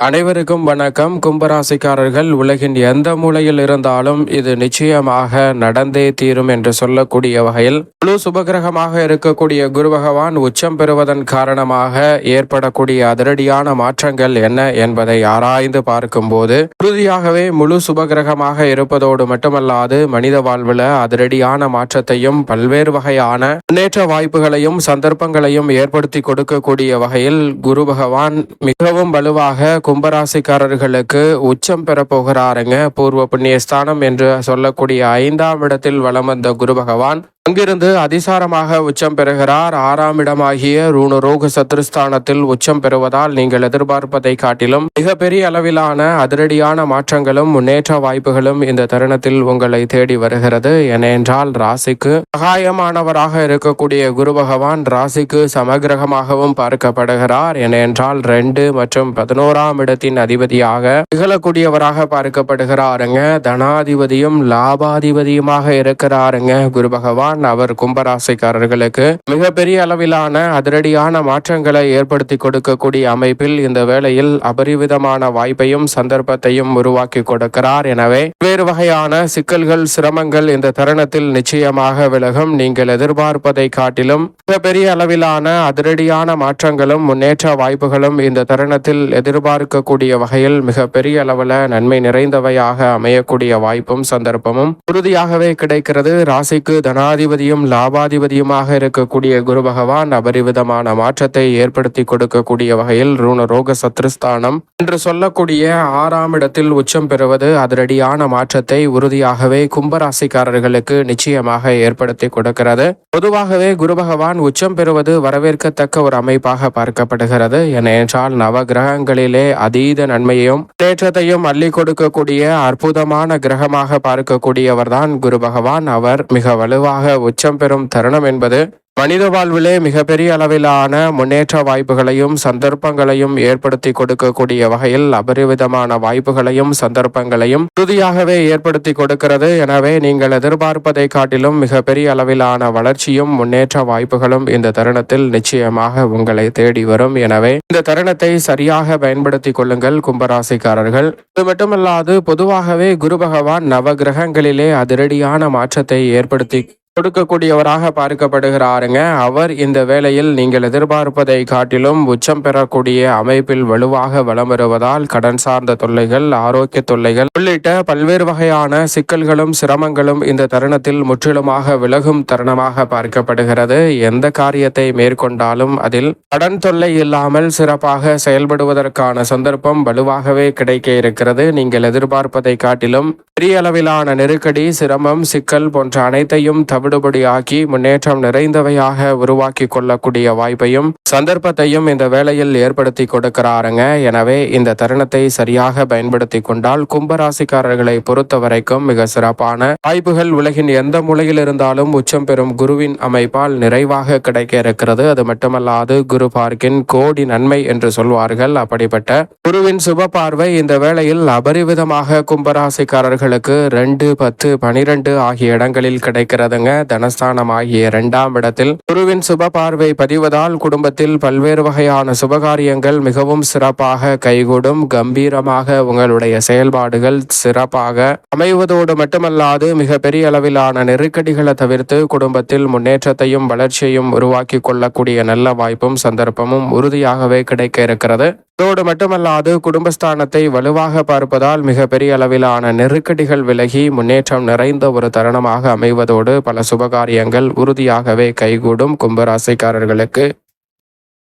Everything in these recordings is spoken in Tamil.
அனைவருக்கும் வணக்கம். கும்பராசிக்காரர்கள் உலகின் எந்த மூலையில் இருந்தாலும் இது நிச்சயமாக நடந்தே தீரும் என்று சொல்லக்கூடிய வகையில் முழு சுபகிரகமாக இருக்கக்கூடிய குரு பகவான் உச்சம் பெறுவதன் காரணமாக ஏற்படக்கூடிய அதிரடியான மாற்றங்கள் என்ன என்பதை ஆராய்ந்து பார்க்கும்போது உறுதியாகவே முழு சுபகிரகமாக இருப்பதோடு மட்டுமல்லாது மனித வாழ்வில் அதிரடியான மாற்றத்தையும் பல்வேறு வகையான முன்னேற்ற வாய்ப்புகளையும் சந்தர்ப்பங்களையும் ஏற்படுத்தி கொடுக்கக்கூடிய வகையில் குரு பகவான் மிகவும் வலுவாக கும்பராசிக்காரர்களுக்கு உச்சம் பெற போகிறாருங்க. பூர்வ புண்ணியஸ்தானம் என்று சொல்லக்கூடிய 5ஆம் இடத்தில் வலம் வந்த குரு பகவான் அங்கிருந்து அதிசாரமாக உச்சம் பெறுகிறார். 6ஆம் இடமாகிய ரூணரோக சத்ருஸ்தானத்தில் உச்சம் பெறுவதால் நீங்கள் எதிர்பார்ப்பதை காட்டிலும் மிகப்பெரிய அளவிலான அதிரடியான மாற்றங்களும் முன்னேற்ற வாய்ப்புகளும் இந்த தருணத்தில் உங்களை தேடி வருகிறது. ஏனென்றால் ராசிக்கு சகாயமானவராக இருக்கக்கூடிய குரு பகவான் ராசிக்கு சமகிரகமாகவும் பார்க்கப்படுகிறார். ஏனென்றால் 2 மற்றும் 11ஆம் இடத்தின் அதிபதியாக திகழக்கூடியவராக பார்க்கப்படுகிறாருங்க. தனாதிபதியும் லாபாதிபதியுமாக இருக்கிறாருங்க குரு பகவான். அவர் கும்பராசிக்காரர்களுக்கு மிகப்பெரிய அளவிலான அதிரடியான மாற்றங்களை ஏற்படுத்தி கொடுக்கக்கூடிய அமைப்பில் இந்த வேளையில் அபரிவிதமான வாய்ப்பையும் சந்தர்ப்பத்தையும் உருவாக்கி கொடுக்கிறார். எனவே வேறு வகையான சிக்கல்கள் சிரமங்கள் இந்த தருணத்தில் நிச்சயமாக விலகும். நீங்கள் எதிர்பார்ப்பதை காட்டிலும் மிகப்பெரிய அளவிலான அதிரடியான மாற்றங்களும் முன்னேற்ற வாய்ப்புகளும் இந்த தருணத்தில் எதிர்பார்க்கக்கூடிய வகையில் மிகப்பெரிய அளவில் நன்மை நிறைந்தவையாக அமையக்கூடிய வாய்ப்பும் சந்தர்ப்பமும் உறுதியாகவே கிடைக்கிறது. ராசிக்கு தனாதிபதியும் லாபாதிபதியுமாக இருக்கக்கூடிய குரு பகவான் அபரிவிதமான மாற்றத்தை ஏற்படுத்தி கொடுக்கக்கூடிய வகையில் ரூணரோக சத்ருஸ்தானம் என்று சொல்லக்கூடிய 6ஆம் இடத்தில் உச்சம் பெறுவது அதிரடியான மாற்றத்தை உறுதியாகவே கும்பராசிக்காரர்களுக்கு நிச்சயமாக ஏற்படுத்தி கொடுக்கிறது. பொதுவாகவே குரு பகவான் உச்சம் பெறுவது வரவேற்கத்தக்க ஒரு அமைப்பாக பார்க்கப்படுகிறது. ஏனென்றால் நவ கிரகங்களிலே அதீத நன்மையையும் தேற்றத்தையும் அள்ளி கொடுக்கக்கூடிய அற்புதமான கிரகமாக பார்க்கக்கூடியவர்தான் குரு பகவான். அவர் மிக வலுவாக உச்சம் பெறும் தருணம் என்பது மனித வாழ்விலே மிகப்பெரிய அளவிலான முன்னேற்ற வாய்ப்புகளையும் சந்தர்ப்பங்களையும் ஏற்படுத்தி கொடுக்கக்கூடிய வகையில் அபரிவிதமான வாய்ப்புகளையும் சந்தர்ப்பங்களையும் உறுதியாகவே ஏற்படுத்தி கொடுக்கிறது. எனவே நீங்கள் எதிர்பார்ப்பதை காட்டிலும் மிகப்பெரிய அளவிலான வளர்ச்சியும் முன்னேற்ற வாய்ப்புகளும் இந்த தருணத்தில் நிச்சயமாக உங்களை தேடி வரும். எனவே இந்த தருணத்தை சரியாக பயன்படுத்தி கொள்ளுங்கள் கும்பராசிக்காரர்கள். இது மட்டுமல்லாது பொதுவாகவே குரு பகவான் நவ கிரகங்களிலே அதிரடியான மாற்றத்தை ஏற்படுத்தி கொடுக்கக்கூடியவராக பார்க்கப்படுகிறாருங்க. அவர் இந்த வேளையில் நீங்கள் எதிர்பார்ப்பதை காட்டிலும் உச்சம் பெறக்கூடிய அமைப்பில் வலுவாக வலம் வருவதால் கடன் சார்ந்த தொல்லைகள் ஆரோக்கிய தொல்லைகள் உள்ளிட்ட பல்வேறு வகையான சிக்கல்களும் சிரமங்களும் இந்த தருணத்தில் முற்றிலுமாக விலகும் தருணமாக பார்க்கப்படுகிறது. எந்த காரியத்தை மேற்கொண்டாலும் அதில் கடன் தொல்லை இல்லாமல் சிறப்பாக செயல்படுவதற்கான சந்தர்ப்பம் வலுவாகவே கிடைக்க இருக்கிறது. நீங்கள் எதிர்பார்ப்பதை காட்டிலும் பெரிய அளவிலான நெருக்கடி சிரமம் சிக்கல் போன்ற அனைத்தையும் விடுபடியாக்கி முன்னேற்றம் நிறைந்தவையாக உருவாக்கி கொள்ளக்கூடிய வாய்ப்பையும் சந்தர்ப்பத்தையும் இந்த வேளையில் ஏற்படுத்தி கொடுக்கிறாருங்க. எனவே இந்த தருணத்தை சரியாக பயன்படுத்தி கொண்டால் கும்பராசிக்காரர்களை பொறுத்த வரைக்கும் மிக சிறப்பான வாய்ப்புகள் உலகின் எந்த மூலையில் இருந்தாலும் உச்சம் பெறும் குருவின் அமைப்பால் நிறைவாக கிடைக்க இருக்கிறது. அது மட்டுமல்லாது குரு பார்க்கின் கோடி நன்மை என்று சொல்வார்கள். அப்படிப்பட்ட குருவின் சுப பார்வை இந்த வேளையில் அபரிவிதமாக கும்பராசிக்காரர்களுக்கு 2, 10, 12 ஆகிய இடங்களில் கிடைக்கிறதுங்க. தனஸ்தானம் ஆகிய 2ஆம் இடத்தில் குருவின் சுப பார்வை பதிவதால் குடும்பத்தில் பல்வேறு வகையான சுபகாரியங்கள் மிகவும் சிறப்பாக கைகூடும். கம்பீரமாக உங்களுடைய செயல்பாடுகள் சிறப்பாக அமைவதோடு மட்டுமல்லாது மிக பெரிய அளவிலான நெருக்கடிகளை தவிர்த்து குடும்பத்தில் முன்னேற்றத்தையும் வளர்ச்சியையும் உருவாக்கி கொள்ளக்கூடிய நல்ல வாய்ப்பும் சந்தர்ப்பமும் உறுதியாகவே கிடைக்க இருக்கிறது. இதோடு மட்டுமல்லாது குடும்பஸ்தானத்தை வலுவாக பார்ப்பதால் மிக பெரிய அளவிலான நெருக்கடிகள் விலகி முன்னேற்றம் நிறைந்த ஒரு தருணமாக அமைவதோடு பல சுபகாரியங்கள் உறுதியாகவே கைகூடும். கும்பராசிக்காரர்களுக்கு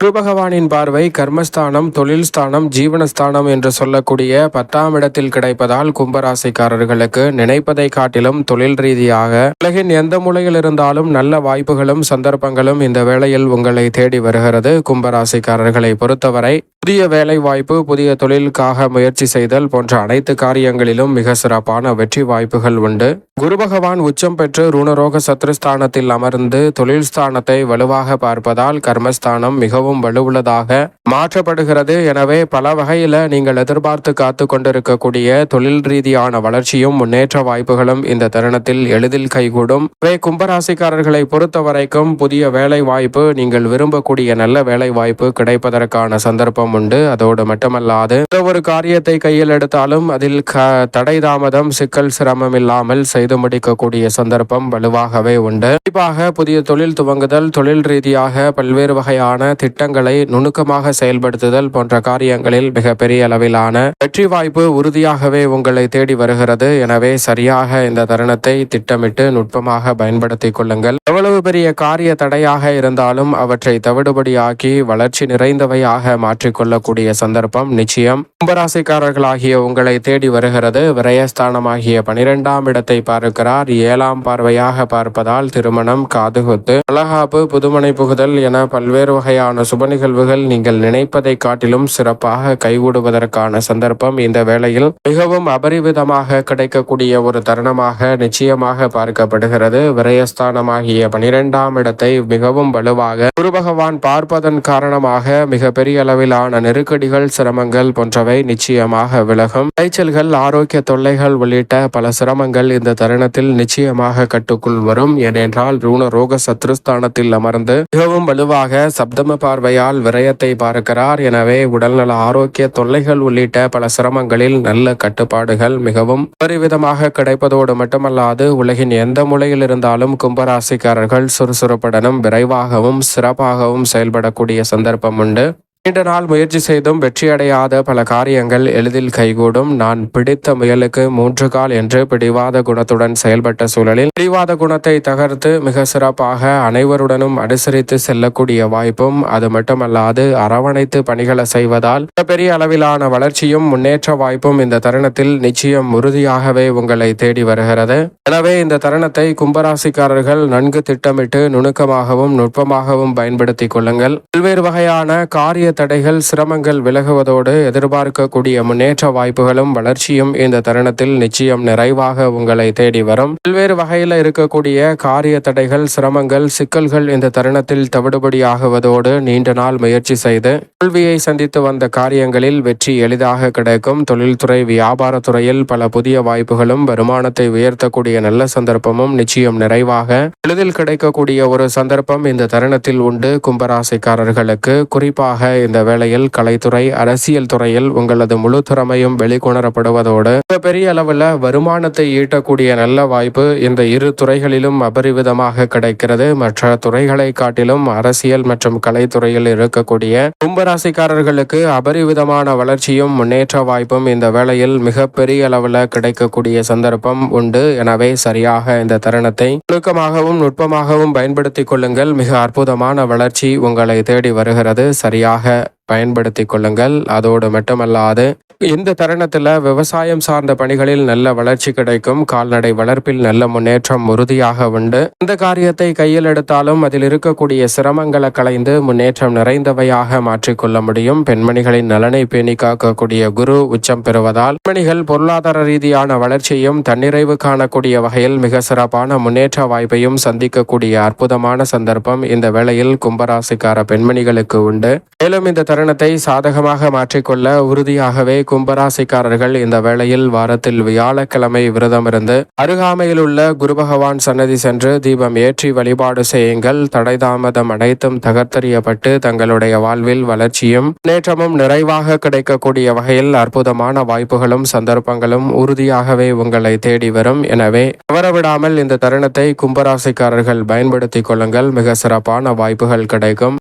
குரு பகவானின் பார்வை கர்மஸ்தானம் தொழில் ஸ்தானம் ஜீவனஸ்தானம் என்று சொல்லக்கூடிய 10ஆம் இடத்தில் கிடைப்பதால் கும்பராசிக்காரர்களுக்கு நினைப்பதை காட்டிலும் தொழில் ரீதியாக உலகின் எந்த மூலையில் இருந்தாலும் நல்ல வாய்ப்புகளும் சந்தர்ப்பங்களும் இந்த வேளையில் உங்களை தேடி வருகிறது. கும்பராசிக்காரர்களை பொறுத்தவரை புதிய வேலை வாய்ப்பு புதிய தொழிலுக்காக முயற்சி செய்தல் போன்ற அனைத்து காரியங்களிலும் மிக சிறப்பான வெற்றி வாய்ப்புகள் உண்டு. குரு பகவான் உச்சம் பெற்று ருணரோக சத்ருஸ்தானத்தில் அமர்ந்து தொழில் ஸ்தானத்தை வலுவாக பார்ப்பதால் கர்மஸ்தானம் மிகவும் வலுவுள்ளதாக மாற்றப்படுகிறது. எனவே பல வகையில நீங்கள் எதிர்பார்த்து காத்து கொண்டிருக்கக்கூடிய தொழில் ரீதியான வளர்ச்சியும் முன்னேற்ற வாய்ப்புகளும் இந்த தருணத்தில் எளிதில் கைகூடும். கும்பராசிக்காரர்களை பொறுத்த வரைக்கும் புதிய வேலை வாய்ப்பு நீங்கள் விரும்பக்கூடிய நல்ல வேலை வாய்ப்பு கிடைப்பதற்கான சந்தர்ப்பம் சந்தர்ப்பம் உண்டு. அதோடு மட்டுமல்லாது எந்த ஒரு காரியத்தை கையில் எடுத்தாலும் அதில் தடை தாமதம் சிக்கல் சிரமம் இல்லாமல் செய்து முடிக்கக்கூடிய சந்தர்ப்பம் வலுவாகவே உண்டு. குறிப்பாக புதிய தொழில் துவங்குதல், தொழில் ரீதியாக பல்வேறு வகையான திட்டங்களை நுணுக்கமாக செயல்படுத்துதல் போன்ற காரியங்களில் மிக பெரிய அளவிலான வெற்றி வாய்ப்பு உறுதியாகவே உங்களை தேடி வருகிறது. எனவே சரியாக இந்த தருணத்தை திட்டமிட்டு நுட்பமாக பயன்படுத்திக் கொள்ளுங்கள். எவ்வளவு பெரிய காரிய தடையாக இருந்தாலும் அவற்றை தவிடுபடியாக்கி வளர்ச்சி நிறைந்தவையாக மாற்றிக்கொள்ளக்கூடிய சந்தர்ப்பம் நிச்சயம் கும்பராசிக்காரர்களாகிய உங்களை தேடி வருகிறது. விரயஸ்தானமாகிய 12ஆம் இடத்தை பார்க்கிறார். 7ஆம் பார்வையாக பார்ப்பதால் திருமணம், காதுகுத்து, வளகாப்பு, புதுமனை புகுதல் என பல்வேறு வகையான சுப நிகழ்வுகள் நீங்கள் நினைப்பதை காட்டிலும் சிறப்பாக கைகூடுவதற்கான சந்தர்ப்பம் இந்த வேளையில் மிகவும் அபரிவிதமாக கிடைக்கக்கூடிய ஒரு தருணமாக நிச்சயமாக பார்க்கப்படுகிறது. விரயஸ்தானமாகிய 12ஆம் இடத்தை மிகவும் வலுவாக குரு பகவான் பார்ப்பதன் காரணமாக மிக பெரிய அளவிலான நெருக்கடிகள், சிரமங்கள் போன்றவை நிச்சயமாக விலகும். காய்ச்சல்கள், ஆரோக்கிய தொல்லைகள் உள்ளிட்ட பல சிரமங்கள் இந்த தருணத்தில் நிச்சயமாக கட்டுக்குள் வரும். ஏனென்றால் ரோக சத்ருஸ்தானத்தில் அமர்ந்து மிகவும் வலுவாக சப்தம பார்வையால் விரயத்தை பார்க்கிறார். எனவே உடல்நல ஆரோக்கிய தொல்லைகள் உள்ளிட்ட பல சிரமங்களில் நல்ல கட்டுப்பாடுகள் மிகவும் பரிவிதமாக கிடைப்பதோடு மட்டுமல்லாது உலகின் எந்த மூலையில் இருந்தாலும் கும்பராசிக்காரர்கள் சுறுசுறுப்புடனும் விரைவாகவும் சிறப்பாகவும் செயல்படக்கூடிய சந்தர்ப்பம் உண்டு. நீண்ட நாள் முயற்சி செய்தும் வெற்றியடையாத பல காரியங்கள் எளிதில் கைகூடும். நான் பிடித்த முயலுக்கு 3 கால் என்று பிடிவாத குணத்துடன் செயல்பட்ட சூழலில் பிடிவாத குணத்தை தகர்த்து மிக சிறப்பாக அனைவருடனும் அனுசரித்து செல்லக்கூடிய வாய்ப்பும், அது மட்டுமல்லாது அரவணைத்து பணிகளை செய்வதால் பெரிய அளவிலான வளர்ச்சியும் முன்னேற்ற வாய்ப்பும் இந்த தருணத்தில் நிச்சயம் உறுதியாகவே உங்களை தேடி வருகிறது. எனவே இந்த தருணத்தை கும்பராசிக்காரர்கள் நன்கு திட்டமிட்டு நுணுக்கமாகவும் நுட்பமாகவும் பயன்படுத்திக் கொள்ளுங்கள். பல்வேறு வகையான காரிய தடைகள், சிரமங்கள் விலகுவதோடு எதிர்பார்க்கக்கூடிய முன்னேற்ற வாய்ப்புகளும் வளர்ச்சியும் இந்த தருணத்தில் நிச்சயம் நிறைவாக உங்களை தேடி வரும். பல்வேறு வகையில் இருக்கக்கூடிய காரிய தடைகள், சிரமங்கள், சிக்கல்கள் இந்த தருணத்தில் தவிடுபடியாகுவதோடு நீண்ட நாள் முயற்சி செய்து தோல்வியை சந்தித்து வந்த காரியங்களில் வெற்றி எளிதாக கிடைக்கும். தொழில்துறை, வியாபாரத்துறையில் பல புதிய வாய்ப்புகளும் வருமானத்தை உயர்த்தக்கூடிய நல்ல சந்தர்ப்பமும் நிச்சயம் நிறைவாக எளிதில் கிடைக்கக்கூடிய ஒரு சந்தர்ப்பம் இந்த தருணத்தில் உண்டு. கும்பராசிக்காரர்களுக்கு குறிப்பாக இந்த வேளையில் கலைத்துறை, அரசியல் துறையில் உங்களது முழு திறமையும் வெளிக்கொணரப்படுவதோடு பெரிய அளவில் வருமானத்தை ஈட்டக்கூடிய நல்ல வாய்ப்பு இந்த இரு துறைகளிலும் அபரிவிதமாக கிடைக்கிறது. மற்ற துறைகளை காட்டிலும் அரசியல் மற்றும் கலைத்துறையில் இருக்கக்கூடிய கும்பராசிக்காரர்களுக்கு அபரிவிதமான வளர்ச்சியும் முன்னேற்ற வாய்ப்பும் இந்த வேளையில் மிக பெரிய அளவில் கிடைக்கக்கூடிய சந்தர்ப்பம் உண்டு. எனவே சரியாக இந்த தருணத்தை நுணுக்கமாகவும் நுட்பமாகவும் பயன்படுத்திக் கொள்ளுங்கள். மிக அற்புதமான வளர்ச்சி உங்களை தேடி வருகிறது. சரியாக பயன்படுத்திக் கொள்ளுங்கள். அதோடு மட்டுமல்லாது இந்த தருணத்தில் விவசாயம் சார்ந்த பணிகளில் நல்ல வளர்ச்சி கிடைக்கும். கால்நடை வளர்ப்பில் நல்ல முன்னேற்றம் உறுதியாக உண்டு. இந்த காரியத்தை கையில் எடுத்தாலும் அதில் இருக்கக்கூடிய சிரமங்களை களைந்து முன்னேற்றம் நிறைந்தவையாக மாற்றிக்கொள்ள முடியும். பெண்மணிகளின் நலனை பேணி காக்கக்கூடிய குரு உச்சம் பெறுவதால் பெண்மணிகள் பொருளாதார ரீதியான வளர்ச்சியும் தன்னிறைவு காணக்கூடிய வகையில் மிக சிறப்பான முன்னேற்ற வாய்ப்பையும் சந்திக்கக்கூடிய அற்புதமான சந்தர்ப்பம் இந்த வேளையில் கும்பராசிக்கார பெண்மணிகளுக்கு உண்டு. மேலும் இந்த தருணத்தை சாதகமாக மாற்றிக்கொள்ள உறுதியாகவே கும்பராசிக்காரர்கள் இந்த வேளையில் வாரத்தில் வியாழக்கிழமை விரதம் இருந்து அருகாமையில் உள்ள குரு பகவான் சன்னதி சென்று தீபம் ஏற்றி வழிபாடு செய்யுங்கள். தடை தாமதம் அனைத்தும் தகர்த்தறியப்பட்டு தங்களுடைய வாழ்வில் வளர்ச்சியும் முன்னேற்றமும் நிறைவாக கிடைக்கக்கூடிய வகையில் அற்புதமான வாய்ப்புகளும் சந்தர்ப்பங்களும் உறுதியாகவே உங்களை தேடி வரும். எனவே தவறவிடாமல் இந்த தருணத்தை கும்பராசிக்காரர்கள் பயன்படுத்திக் கொள்ளுங்கள். மிக சிறப்பான வாய்ப்புகள் கிடைக்கும்.